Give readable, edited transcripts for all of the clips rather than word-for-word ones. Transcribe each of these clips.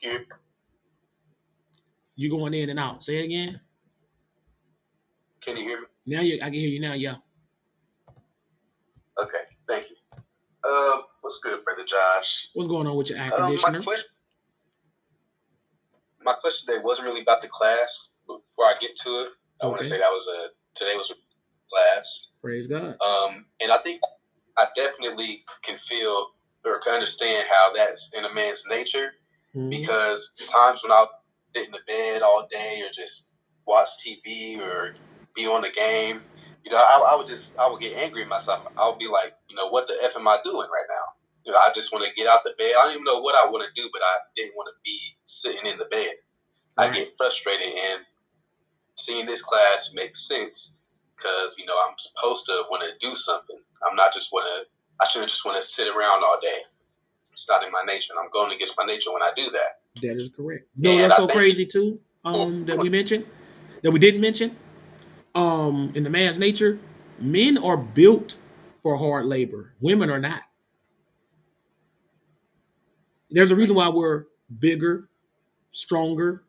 You, You going in and out. Say it again. can you hear me? I can hear you now. Yeah. Okay, thank you. What's good, brother Josh? What's going on with your air My conditioner? question today wasn't really about the class. Before I get to it, I want to say Okay. that today was a class. Praise God. And I think I definitely can feel or can understand how that's in a man's nature, because times when I'll sit in the bed all day or just watch TV or be on the game, I would get angry at myself. I would be like, what the F am I doing right now? I just want to get out the bed. I don't even know what I want to do, but I didn't want to be sitting in the bed. I Right. get frustrated, and seeing this class makes sense because I'm supposed to want to do something. I'm not just want to. I shouldn't just want to sit around all day. It's not in my nature, and I'm going against my nature when I do that. That is correct. No, And that's I so thank you crazy too. for That we mentioned, that we didn't mention. In the man's nature, men are built for hard labor. Women are not. There's a reason why we're bigger, stronger,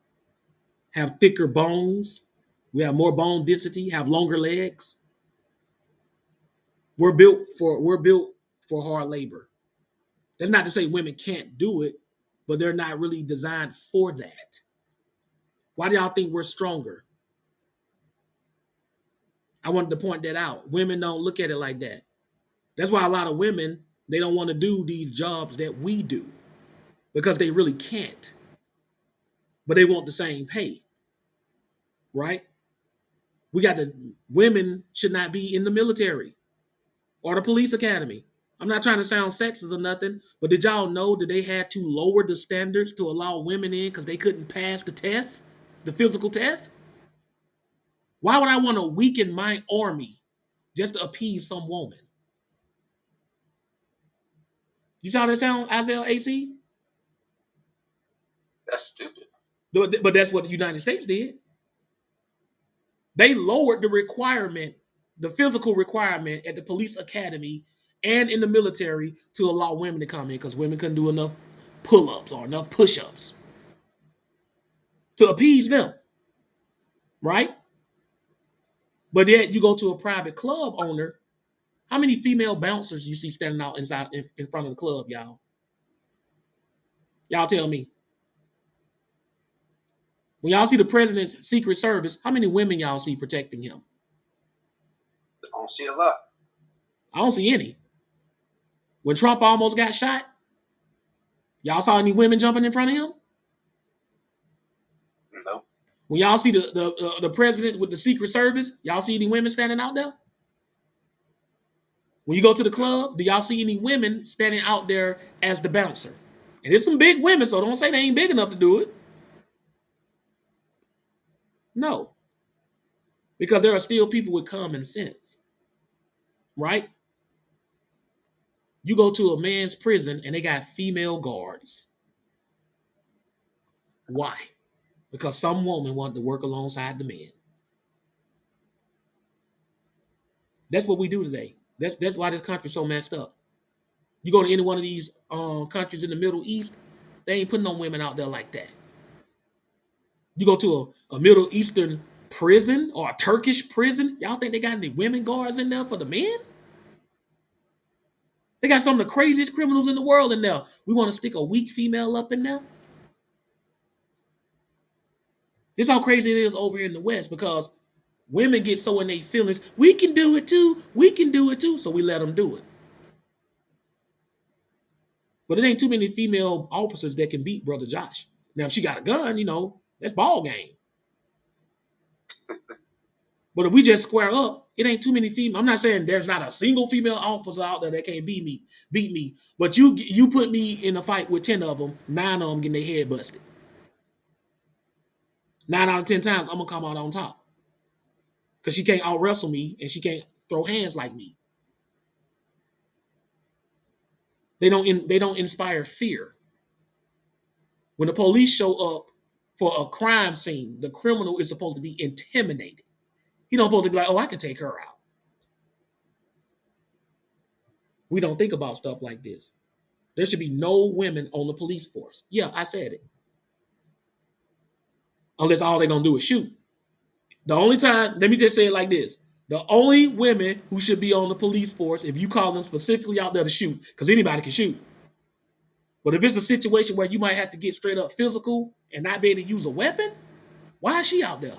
have thicker bones. We have more bone density, have longer legs. We're built for hard labor. That's not to say women can't do it, but they're not really designed for that. Why do y'all think we're stronger? I wanted to point that out. Women don't look at it like that. That's why a lot of women, they don't want to do these jobs that we do because they really can't, but they want the same pay, right? We got the women should not be in the military or the police academy. I'm not trying to sound sexist or nothing, but did y'all know that they had to lower the standards to allow women in because they couldn't pass the test, the physical test? Why would I want to weaken my army just to appease some woman? You saw that sound, Isaiah AC? that's stupid. But that's what the United States did. They lowered the requirement, the physical requirement at the police academy and in the military to allow women to come in because women couldn't do enough pull ups or enough push ups to appease them, right? But yet you go to a private club owner. How many female bouncers you see standing out in front of the club, y'all? Y'all tell me. When y'all see the president's secret service, how many women y'all see protecting him? I don't see a lot. I don't see any. When Trump almost got shot, y'all saw any women jumping in front of him? No. When y'all see the president with the Secret Service, y'all see any women standing out there? When you go to the club, do y'all see any women standing out there as the bouncer? And there's some big women, so don't say they ain't big enough to do it. No, because there are still people with common sense, right? You go to a man's prison and they got female guards. Why? Because some woman wanted to work alongside the man. That's what we do today. That's why this country's so messed up. You go to any one of these countries in the Middle East, they ain't putting no women out there like that. You go to a Middle Eastern prison or a Turkish prison, y'all think they got any women guards in there for the men? They got some of the craziest criminals in the world in there. We want to stick a weak female up in there? This is how crazy it is over here in the West because women get so in their feelings. We can do it too. We can do it too. So we let them do it. But it ain't too many female officers that can beat Brother Josh. Now, if she got a gun, that's ball game. But if we just square up, it ain't too many female. I'm not saying there's not a single female officer out there that can't beat me. But you put me in a fight with 10 of them, 9 of them getting their head busted. 9 out of 10 times, I'm gonna come out on top because she can't out wrestle me and she can't throw hands like me. They don't inspire fear. When the police show up for a crime scene, the criminal is supposed to be intimidated. He don't supposed to be like, oh, I can take her out. We don't think about stuff like this. There should be no women on the police force. Yeah, I said it. unless all they're gonna do is shoot. The only time, let me just say it like this: the only women who should be on the police force, if you call them specifically out there to shoot, because anybody can shoot. But if it's a situation where you might have to get straight up physical and not be able to use a weapon, why is she out there?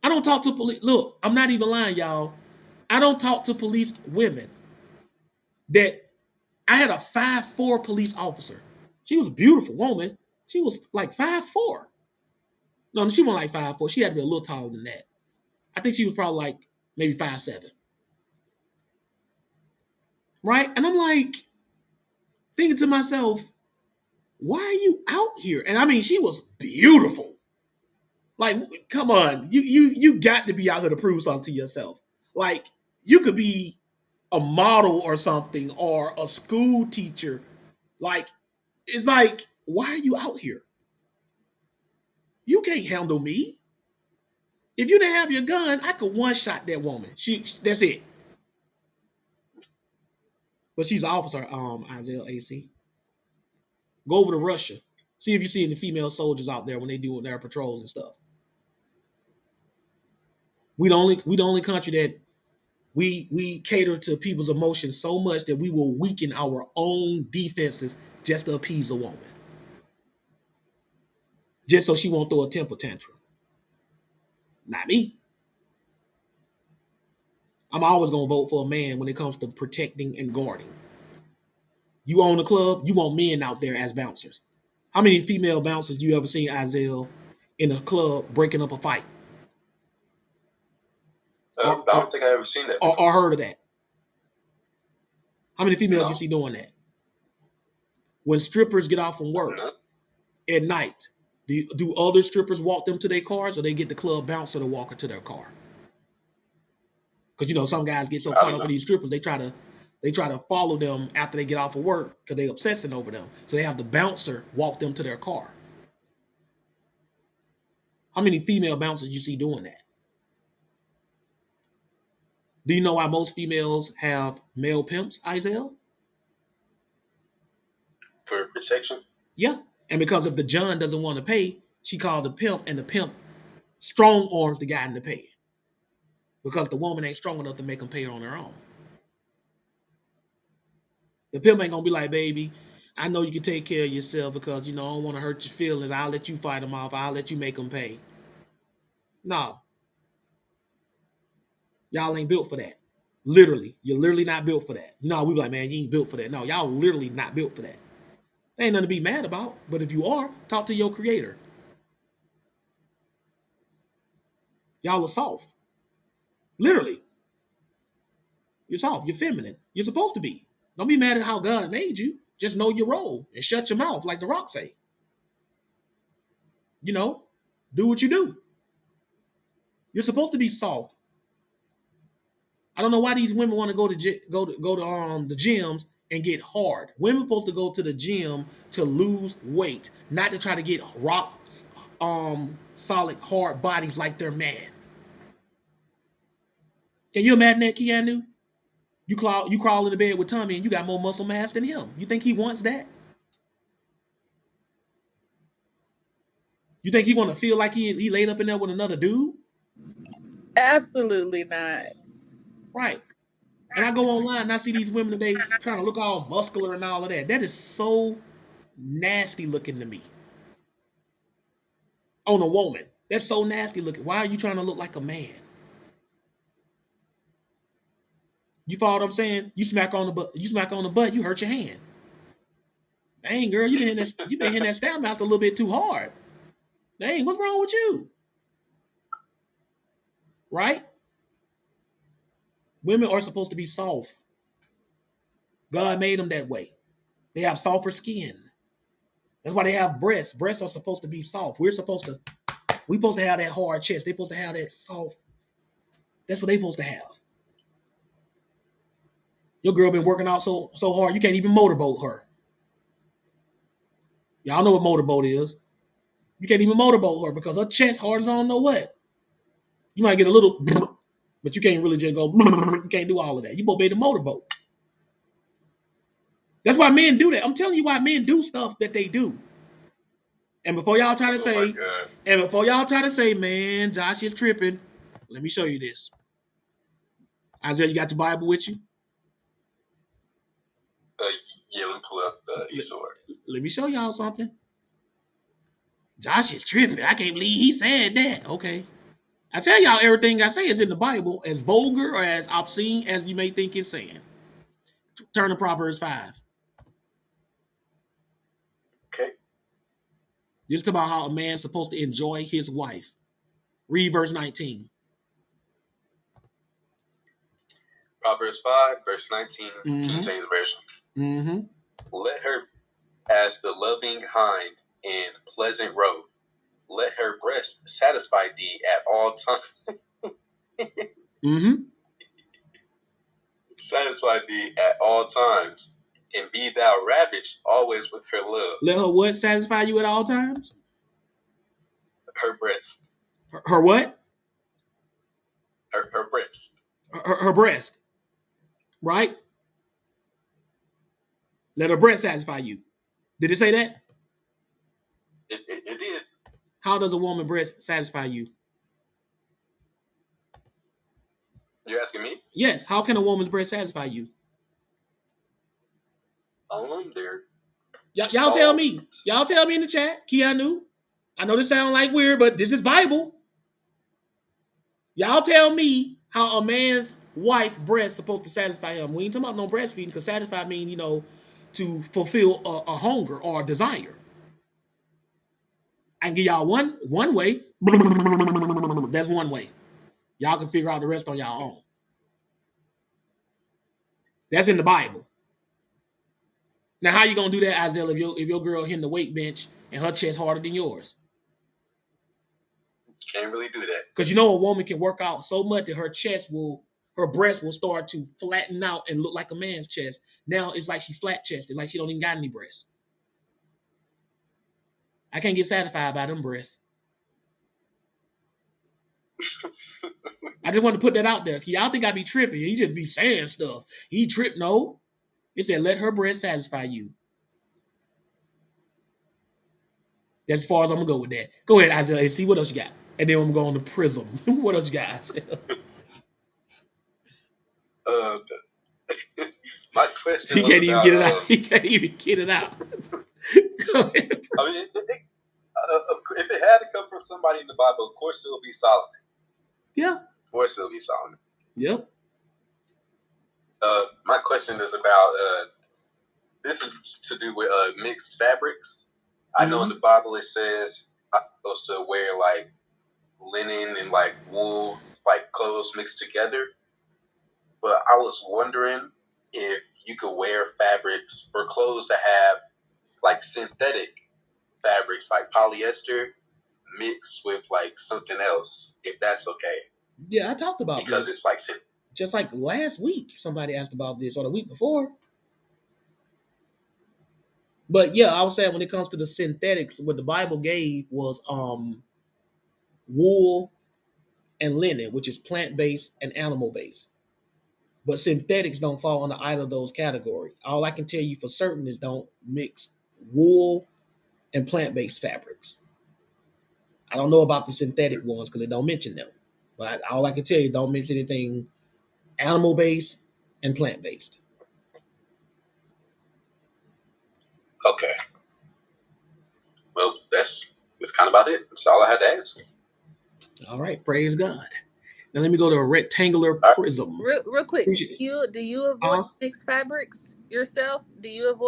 I don't talk to police. Look, I'm not even lying, y'all. I don't talk to police women. That I had a 5'4" police officer. She was a beautiful woman. She was like 5'4". No, she wasn't like 5'4". She had to be a little taller than that. I think she was probably like maybe 5'7". Right? And I'm like thinking to myself, why are you out here? And I mean, she was beautiful. Like, come on, you got to be out here to prove something to yourself. Like, you could be a model or something or a school teacher. Like, it's like, why are you out here? You can't handle me. If you didn't have your gun, I could one shot that woman. That's it. But she's an officer, Isaiah AC. Go over to Russia. See if you see any female soldiers out there when they do their patrols and stuff. We the only country that we cater to people's emotions so much that we will weaken our own defenses just to appease a woman. Just so she won't throw a temper tantrum. Not me. I'm always going to vote for a man when it comes to protecting and guarding. You own a club, you want men out there as bouncers. How many female bouncers you ever seen, Isaiah, in a club breaking up a fight? I don't think I ever seen that. Or heard of that. How many females you see doing that? When strippers get off from work at night, do other strippers walk them to their cars, or they get the club bouncer to walk her to their car? Because, you know, some guys get so caught up with these strippers, they try to follow them after they get off of work because they're obsessing over them. So they have the bouncer walk them to their car. How many female bouncers you see doing that? Do you know why most females have male pimps, Isaiah? For protection? Yeah. And because if the John doesn't want to pay, she called the pimp, and the pimp strong arms the guy into paying. Because the woman ain't strong enough to make him pay her on her own. The pimp ain't gonna be like, baby, I know you can take care of yourself because, you know, I don't want to hurt your feelings. I'll let you fight them off. I'll let you make them pay. No. Y'all ain't built for that. Literally. You're literally not built for that. You know, we be like, man, you ain't built for that. No, y'all literally not built for that. There ain't nothing to be mad about. But if you are, talk to your creator. Y'all are soft. Literally. You're soft. You're feminine. You're supposed to be. Don't be mad at how God made you. Just know your role and shut your mouth like The Rock say. You know, do what you do. You're supposed to be soft. I don't know why these women want to go to the gyms and get hard. Women supposed to go to the gym to lose weight, not to try to get rock solid hard bodies like their man. Can you imagine that, Keanu? You crawl into bed with Tommy and you got more muscle mass than him. You think he wants that? You think he want to feel like he laid up in there with another dude? Absolutely not. Right. And I go online and I see these women today trying to look all muscular and all of that. That is so nasty looking to me. On a woman. That's so nasty looking. Why are you trying to look like a man? You follow what I'm saying? You smack on the butt, you hurt your hand. Dang, girl, you been hitting that Stairmaster a little bit too hard. Dang, what's wrong with you? Right? Women are supposed to be soft. God made them that way. They have softer skin. That's why they have breasts. Breasts are supposed to be soft. We're supposed to have that hard chest. They're supposed to have that soft. That's what they're supposed to have. Your girl been working out so hard you can't even motorboat her. Y'all know what motorboat is. You can't even motorboat her because her chest hard as I don't know what. You might get a little, but you can't really just go. You can't do all of that. You both made a motorboat. That's why men do that. I'm telling you why men do stuff that they do. And before y'all try to say, man, Josh is tripping, let me show you this. Isaiah, you got your Bible with you? Yeah, let me pull up the e-sword. Let me show y'all something. Josh is tripping. I can't believe he said that. Okay. I tell y'all, everything I say is in the Bible, as vulgar or as obscene as you may think it's saying. Turn to Proverbs 5. Okay. This is about how a man's supposed to enjoy his wife. Read verse 19. Proverbs 5, verse 19, King James Version. Let her as the loving hind in pleasant road. Let her breast satisfy thee at all times. Satisfy thee at all times, and be thou ravished always with her love. Let her what satisfy you at all times? Her breast. Her what? Her breast. Her breast. Right? Let her breast satisfy you. Did it say that? It did. How does a woman's breast satisfy you? You're asking me? Yes. How can a woman's breast satisfy you? There. Y'all tell me. Y'all tell me in the chat. Keanu. I know this sounds like weird, but this is Bible. Y'all tell me how a man's wife's breast is supposed to satisfy him. We ain't talking about no breastfeeding, because satisfy means, to fulfill a hunger or a desire. I can give y'all one way. That's one way. Y'all can figure out the rest on y'all own. That's in the Bible. Now, how you gonna do that, Isaiah, if your girl hitting the weight bench and her chest harder than yours? Can't really do that. Because a woman can work out so much that her breast will start to flatten out and look like a man's chest. Now it's like she's flat chested, like she don't even got any breasts. I can't get satisfied by them breasts. I just want to put that out there. See, y'all think I be tripping. He just be saying stuff. He tripped. No. It said, let her breast satisfy you. That's as far as I'm going to go with that. Go ahead, Isaiah, and see what else you got. And then I'm going to go on the prism. What else you got, Isaiah? My question He can't even get it out. He can't even get it out. Go ahead. I mean, if it had to come from somebody in the Bible, of course it will be Solomon. Yeah. Of course it will be Solomon. Yep. My question is about this is to do with mixed fabrics. I know in the Bible it says I'm supposed to wear like linen and like wool, like clothes mixed together. But I was wondering if you could wear fabrics or clothes that have like synthetic fabrics, like polyester, mixed with like something else, if that's okay. Yeah, I talked about because this. It's like just like last week, somebody asked about this, or the week before. But yeah, I was saying when it comes to the synthetics, what the Bible gave was wool and linen, which is plant-based and animal-based. But synthetics don't fall under either of those categories. All I can tell you for certain is don't mix wool and plant-based fabrics. I don't know about the synthetic ones because they don't mention them. But all I can tell you, don't mix anything animal-based and plant-based. Okay. Well, that's kind of about it. That's all I had to ask. All right. Praise God. Now let me go to a rectangular prism. Real quick. Do you avoid mixed fabrics yourself? Do you avoid